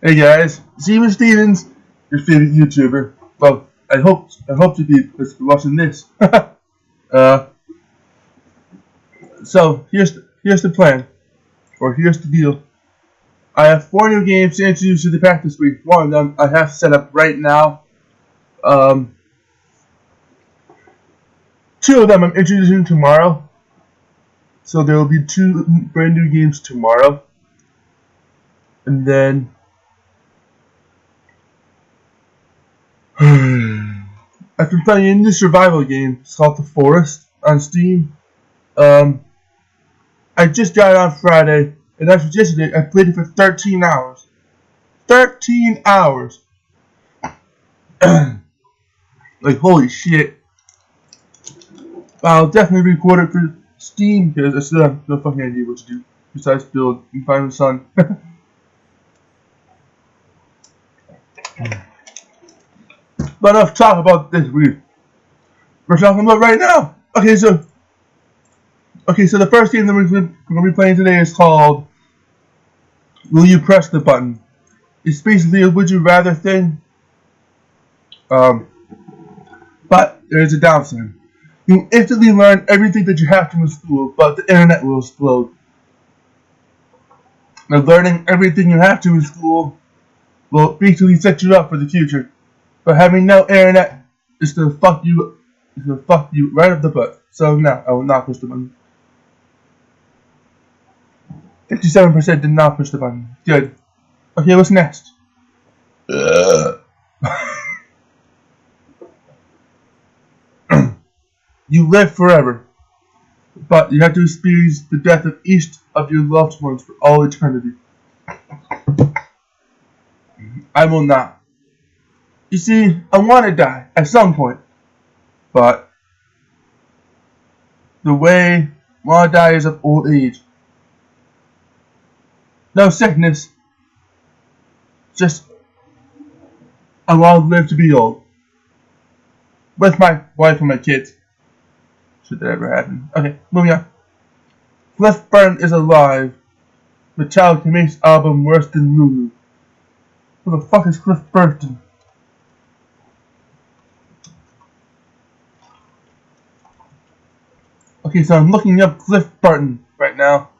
Hey guys, Steven Stevens, your favorite YouTuber. Well, I hope to be because you're watching this. uh, so here's the plan, or here's the deal. I have 4 new games to introduce to the pack this week. One of them I have set up right now. Um, 2 of them I'm introducing tomorrow. So there will be 2 brand new games tomorrow, and then I've been playing a new survival game. It's called The Forest on Steam. Um, I just got it on Friday, and as of yesterday, I played it for 13 hours. 13 hours! Like, holy shit. I'll definitely record it for Steam, because I still have no fucking idea what to do besides build and find the sun. But enough talk about this weird. We're talking about right now. Okay, so the first game that we're going to be playing today is called Will You Press the Button? It's basically a would you rather thing. But there's a downside. You instantly learn everything that you have to in school, but the internet will explode. Now, learning everything you have to in school will basically set you up for the future. But having no internet is to fuck you right up the butt. So no, I will not push the button. 57% did not push the button. Good. Okay, what's next? You live forever, but you have to experience the death of each of your loved ones for all eternity. I will not. You see, I want to die at some point, but the way I want to die is of old age. No sickness, just I want to live to be old. With my wife and my kids. Should that ever happen. Okay, moving on. Cliff Burton is alive. Metallica makes album worse than Lulu. Who the fuck is Cliff Burton? Okay, so I'm looking up Cliff Burton right now.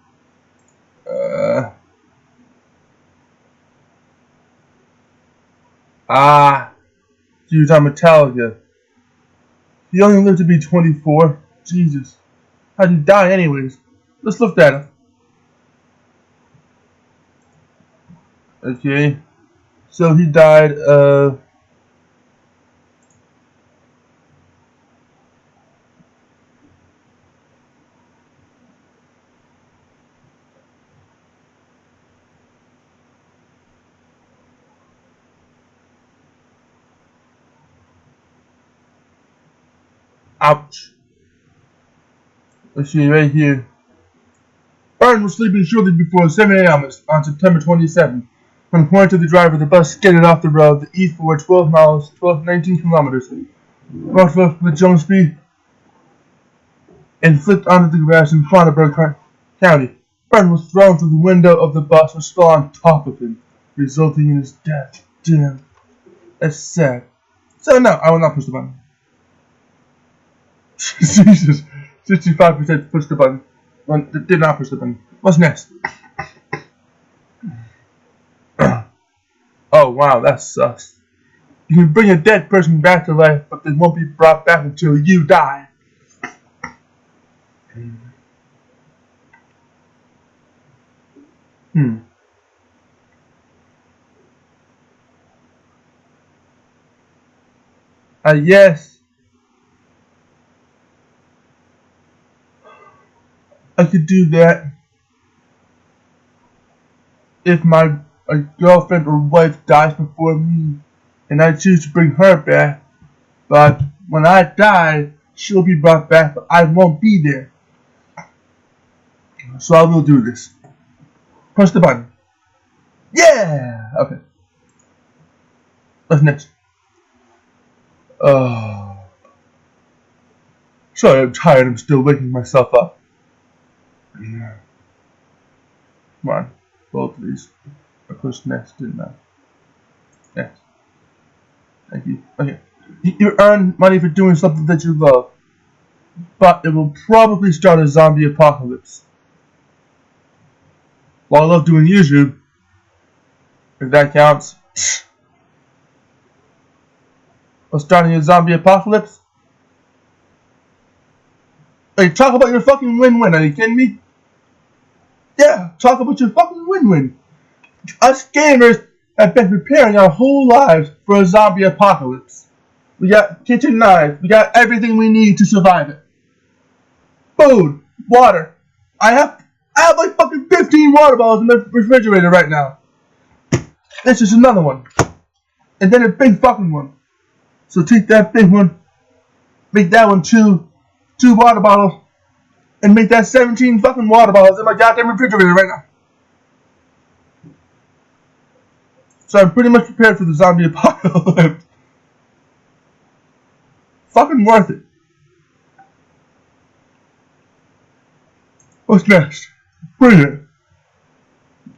He was on Metallica. He only lived to be 24. Jesus. How'd he die anyways? Let's look at him. Okay. So he died ouch. Let's see right here. Burton was sleeping shortly before 7 a.m. on September 27th. When according to the driver, the bus skidded off the road the east for 12 miles, 19 kilometers, northwest of Jonesby, and flipped onto the grass in Faunaburg County. Burton was thrown through the window of the bus, which fell on top of him, resulting in his death. Damn. That's sad. So no, I will not push the button. Jesus. 65% pushed the button. One did not push the button. What's next? Oh wow, that sucks. You can bring a dead person back to life, but they won't be brought back until you die. Yes, I could do that if my girlfriend or wife dies before me, and I choose to bring her back. But when I die, she'll be brought back, but I won't be there. So I will do this. Push the button. Yeah! Okay. What's next? Sorry, I'm tired. I'm still waking myself up. Come on. Roll, please. I pushed next, didn't I? Yes. Thank you. Okay. You earn money for doing something that you love, but it will probably start a zombie apocalypse. While I love doing YouTube, if that counts, or starting a zombie apocalypse? Hey, talk about your fucking win-win. Are you kidding me? Yeah, talk about your fucking win-win. Us gamers have been preparing our whole lives for a zombie apocalypse. We got kitchen knives. We got everything we need to survive it. Food, water. I have like fucking 15 water bottles in the refrigerator right now. This is another one. And then a big fucking one. So take that big one, make that one two water bottles, and make that 17 fucking water bottles in my goddamn refrigerator right now. So I'm pretty much prepared for the zombie apocalypse. Fucking worth it. What's next? Brilliant.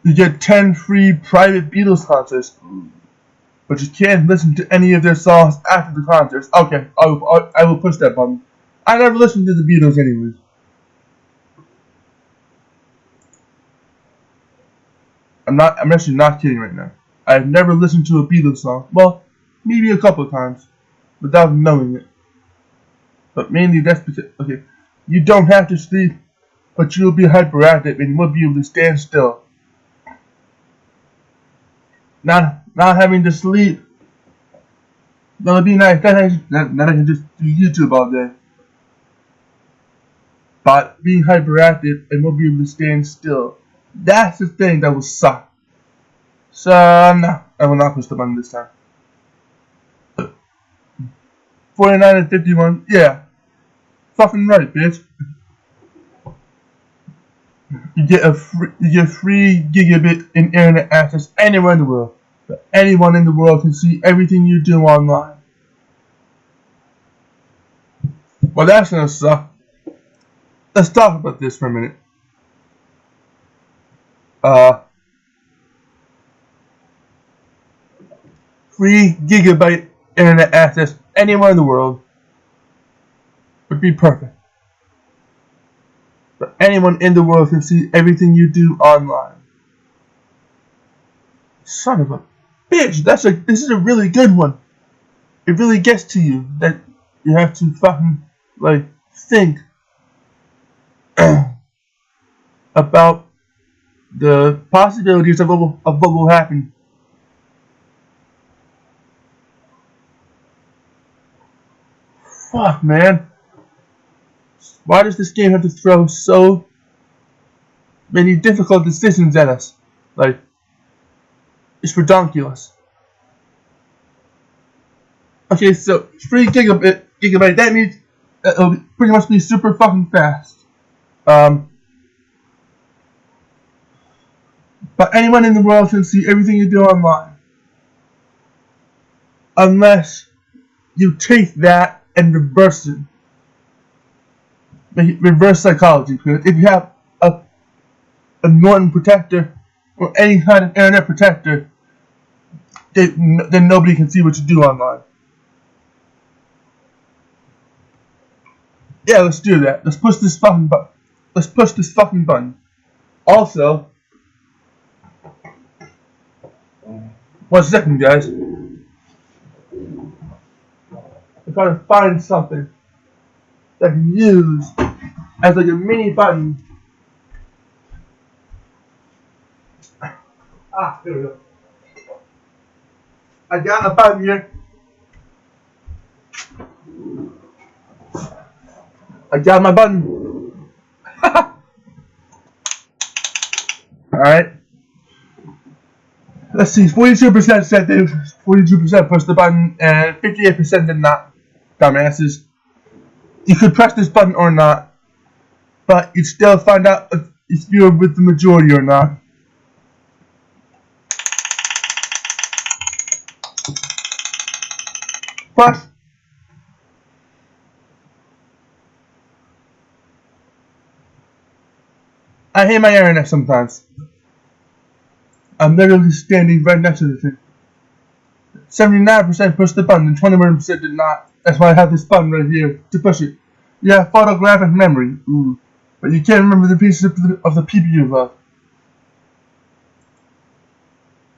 You get 10 free private Beatles concerts, but you can't listen to any of their songs after the concerts. Okay, I will push that button. I never listened to the Beatles anyways. I'm actually not kidding right now. I've never listened to a Beatles song. Well, maybe a couple of times, without knowing it. But mainly that's because, okay, you don't have to sleep, but you'll be hyperactive and you won't be able to stand still. Not having to sleep. That'll be nice. Not I can just do YouTube all day. But being hyperactive and won't be able to stand still. That's the thing that will suck. So, no, I will not push the button this time. 49 and 51, yeah. Fucking right, bitch. You get free gigabit in internet access anywhere in the world. But anyone in the world can see everything you do online. Well, that's gonna suck. Let's talk about this for a minute. Free gigabyte internet access anywhere in the world would be perfect. But anyone in the world can see everything you do online. Son of a bitch, this is a really good one. It really gets to you that you have to fucking think about the possibilities of what will happen. Fuck, man. Why does this game have to throw so many difficult decisions at us? It's ridiculous. Okay, so free gigabyte, that means it'll pretty much be super fucking fast. But anyone in the world can see everything you do online. Unless you take that and reverse it. Reverse psychology. Because if you have a Norton protector or any kind of internet protector, then nobody can see what you do online. Yeah, let's do that. Let's push this fucking button. Let's push this fucking button. Also, 1 second, guys. I'm trying to find something that I can use as a mini button. Here we go. I got a button here. I got my button. Alright. Let's see, 42% said they 42% pushed the button and 58% did not. Dumbasses. You could press this button or not, but you'd still find out if you're with the majority or not. Plus, I hate my internet sometimes. I'm literally standing right next to the thing. 79% pushed the button and 21% did not. That's why I have this button right here to push it. You have photographic memory, ooh, but you can't remember the pieces of the people you love.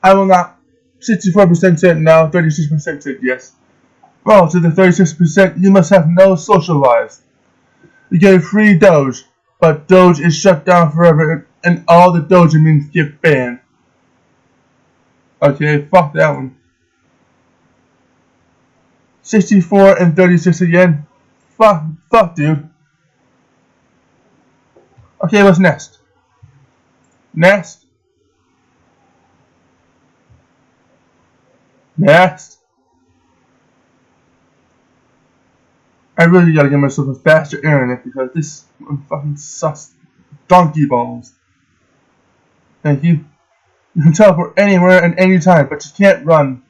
I will not. 64% said no, 36% said yes. Well, to the 36%, you must have no social lives. You get a free Doge, but Doge is shut down forever, and all the Doge means get banned. Okay, fuck that one. 64 and 36 again. Fuck, dude. Okay, what's next? Next. I really gotta get myself a faster internet because this fucking sucks. Donkey balls. Thank you. You can teleport anywhere and anytime, but you can't run.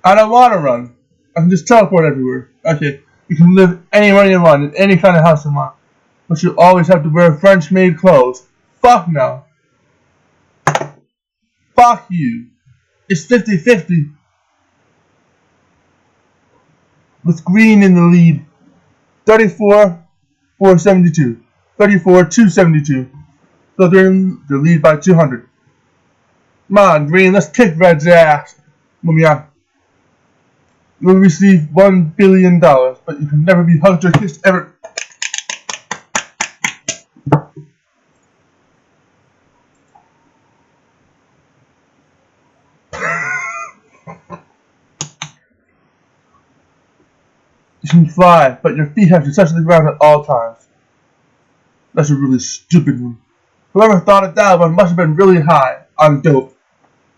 I don't want to run. I can just teleport everywhere. Okay, you can live anywhere you want, in any kind of house you want. But you always have to wear French-made clothes. Fuck no. Fuck you. It's 50-50. With green in the lead. 34-472. 34-272. So they're in the lead by 200. Come on, green, let's kick red's ass. Mumia. You will receive $1 billion, but you can never be hugged or kissed ever. You can fly, but your feet have to touch the ground at all times. That's a really stupid one. Whoever thought of that one must have been really high on dope.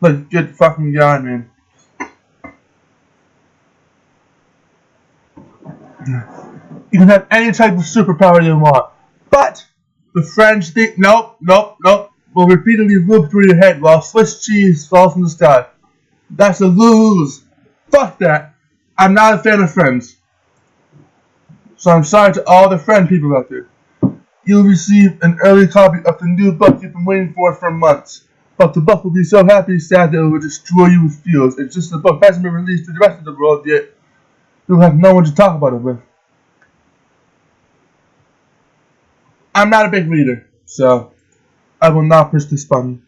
Like, good fucking guy, man. You can have any type of superpower you want, but the French think nope, will repeatedly loop through your head while Swiss cheese falls from the sky. That's a lose. Fuck that. I'm not a fan of Friends. So I'm sorry to all the Friend people out there. You'll receive an early copy of the new book you've been waiting for months. But the book will be so happy sad that it will destroy you with feels. It's just the book hasn't been released to the rest of the world yet. You'll have no one to talk about it with. I'm not a big reader, so I will not push this button.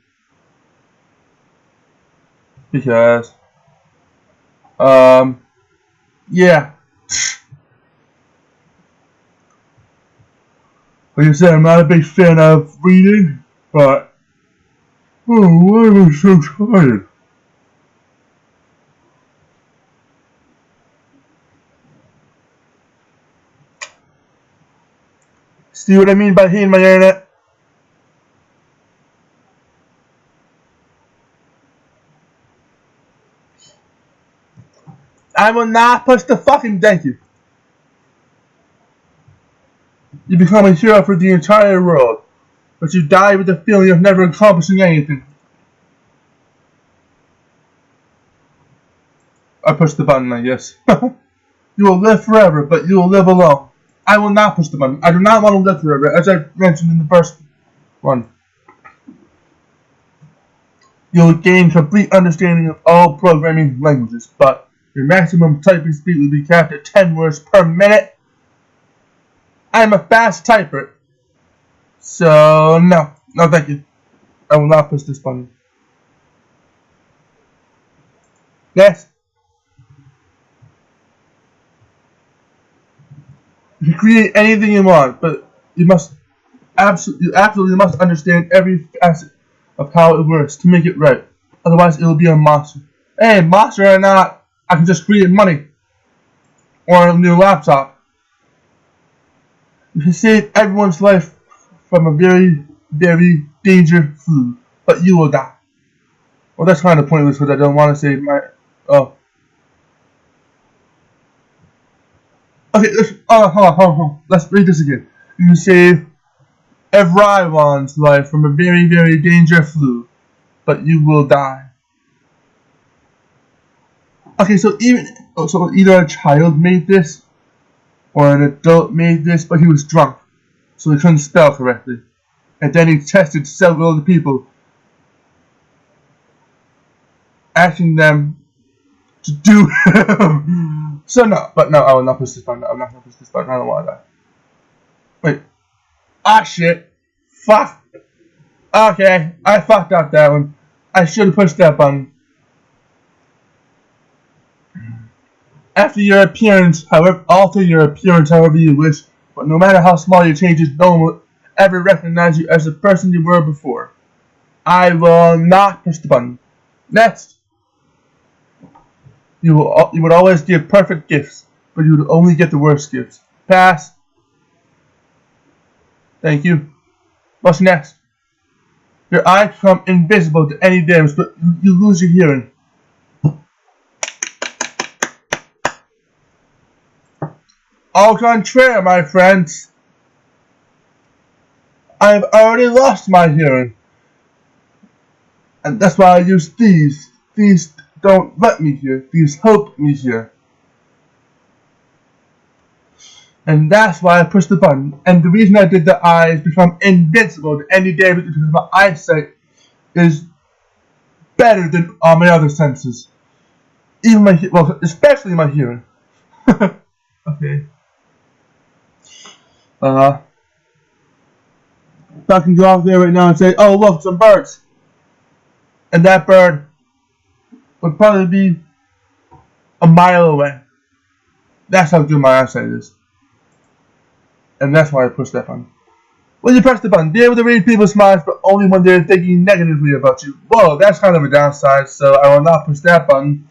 Because, yeah. Like I said, I'm not a big fan of reading, but, oh, why am I so tired? See what I mean by hating my internet? I will not push the fucking thank you. You become a hero for the entire world, but you die with the feeling of never accomplishing anything. I pushed the button, I guess. You will live forever, but you will live alone. I will not push the button. I do not want to live forever, as I mentioned in the first one. You will gain complete understanding of all programming languages, but your maximum typing speed will be capped at 10 words per minute. I am a fast typer, so no thank you. I will not push this button. Yes. You can create anything you want, but you absolutely must understand every facet of how it works to make it right. Otherwise, it will be a monster. Hey, monster or not, I can just create money or a new laptop. You can save everyone's life from a very, very dangerous flu, but you will die. Well, that's kind of pointless because I don't want to save my. Oh. Okay, hold on. Let's read this again. You can save everyone's life from a very, very dangerous flu, but you will die. Okay, so either a child made this, or an adult made this, but he was drunk, so he couldn't spell correctly. And then he tested several other people, asking them to do So no, but no, I will not push this button. I'm not gonna push this button. I don't want that. Wait. Ah shit. Fuck. Okay, I fucked up that one. I should have pushed that button. After your appearance, however, alter your appearance however you wish, but no matter how small your changes, no one will ever recognize you as the person you were before. I will not push the button. Next. You would always give perfect gifts, but you would only get the worst gifts. Pass. Thank you. What's next? Your eyes become invisible to any damage, but you lose your hearing. Au contraire, my friends. I have already lost my hearing. And that's why I use these. These don't let me hear. These help me hear. And that's why I pushed the button. And the reason I did the eyes become invincible to any damage is because my eyesight is better than all my other senses. Even my, well, especially my hearing. Okay. I can go out there right now and say, oh look, some birds. And that bird would probably be a mile away. That's how good my eyesight is. And that's why I pushed that button. When you press the button, be able to read people's minds, but only when they're thinking negatively about you. Whoa, that's kind of a downside, so I will not push that button.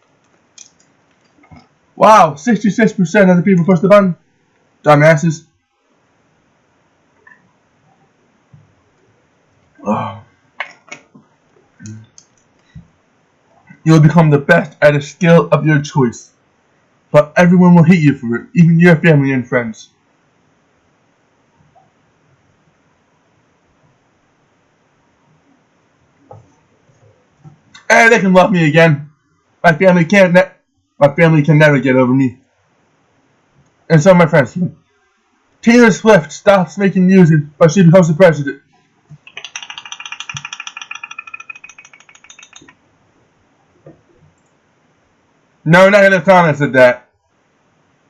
Wow, 66% of the people push the button. Dumbasses. Oh. You will become the best at a skill of your choice. But everyone will hate you for it, even your family and friends. And they can love me again. My family can never get over me. And so my friends. Taylor Swift stops making music, but she becomes the president. No negative comments at that.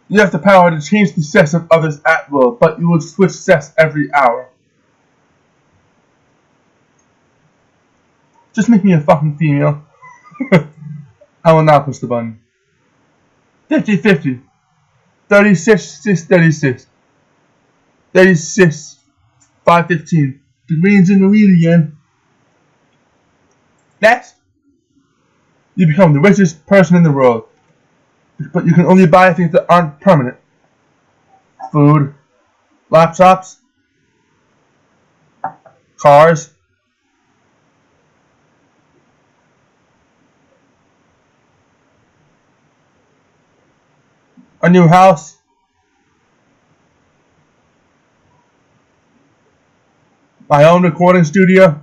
You have the power to change the sex of others at will, but you will switch sex every hour. Just make me a fucking female. I will not push the button. 50-50. 36-36. 36-5-15. The green's in the lead again. Next. You become the richest person in the world. But you can only buy things that aren't permanent. Food. Laptops. Cars. A new house. My own recording studio.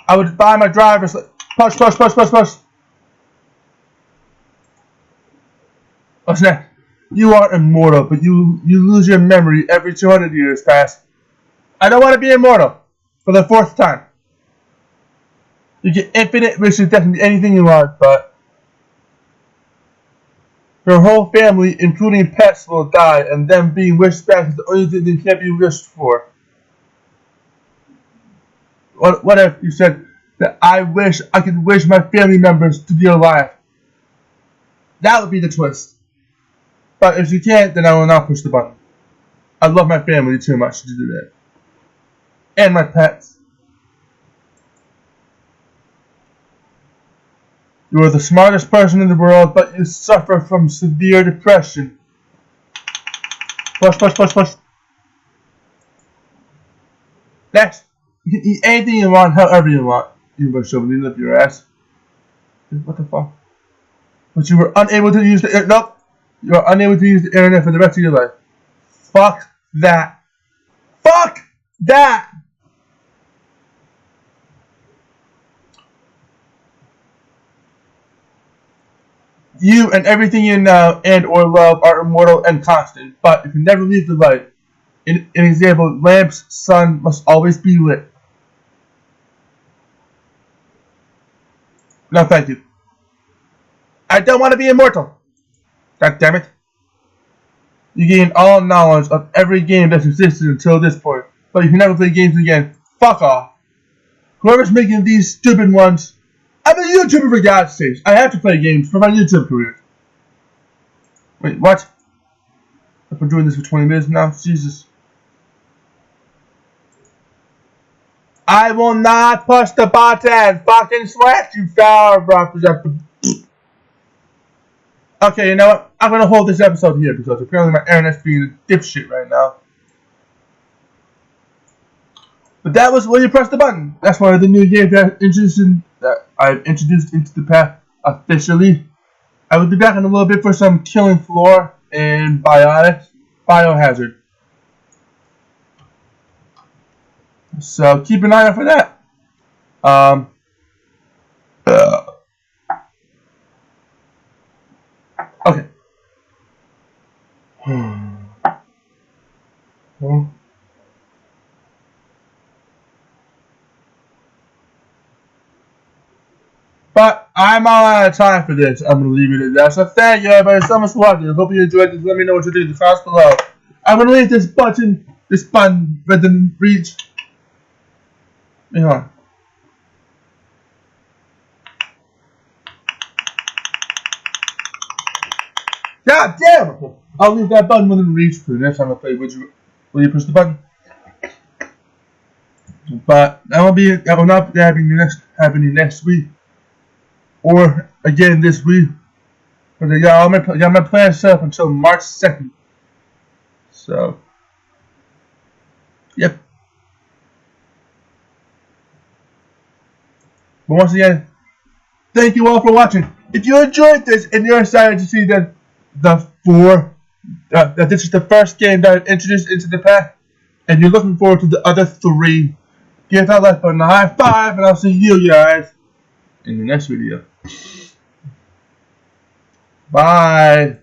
I would buy my driver's push. What's next? You are immortal, but you lose your memory every 200 years pass. I don't want to be immortal for the 4th time. You get infinite wishes that can be anything you want, but your whole family, including pets, will die, and them being wished back is the only thing that can't be wished for. What if you said that I wish I could wish my family members to be alive? That would be the twist. But if you can't, then I will not push the button. I love my family too much to do that. And my pets. You are the smartest person in the world, but you suffer from severe depression. Push. Next. You can eat anything you want, however you want. You must shove it up your ass. What the fuck? But you were unable to use the internet. Nope. You are unable to use the internet for the rest of your life. Fuck that. Fuck that! You and everything you know and or love are immortal and constant, but if you never leave the light, in example, lamps, sun must always be lit. No, thank you. I don't want to be immortal. God damn it. You gain all knowledge of every game that's existed until this point, but you can never play games again. Fuck off. Whoever's making these stupid ones, I'm a YouTuber for God's sakes. I have to play games for my YouTube career. Wait, what? I've been doing this for 20 minutes now? Jesus. I will not push the button. Fucking sweat, you foul representative. Okay, you know what? I'm gonna hold this episode here because apparently my internet's being a dipshit right now. But that was when you press the button. That's one of the new games that I've introduced into the pack officially. I will be back in a little bit for some Killing Floor and Biohazard. So keep an eye out for that. Okay. But I'm all out of time for this. I'm going to leave it at that. So thank you everybody so much for watching. I hope you enjoyed this. Let me know what you think in the comments below. I'm going to leave this button within reach. Hang on. God damn it! I'll leave that button within reach for the next time I play. Will you push the button? But that will not be happening next week. Or again this week. But I got my plans set up until March 2nd. So, yep. But once again, thank you all for watching. If you enjoyed this and you're excited to see that that this is the first game that I've introduced into the pack, and you're looking forward to the other 3, give that like button a high five, and I'll see you guys in the next video. Bye.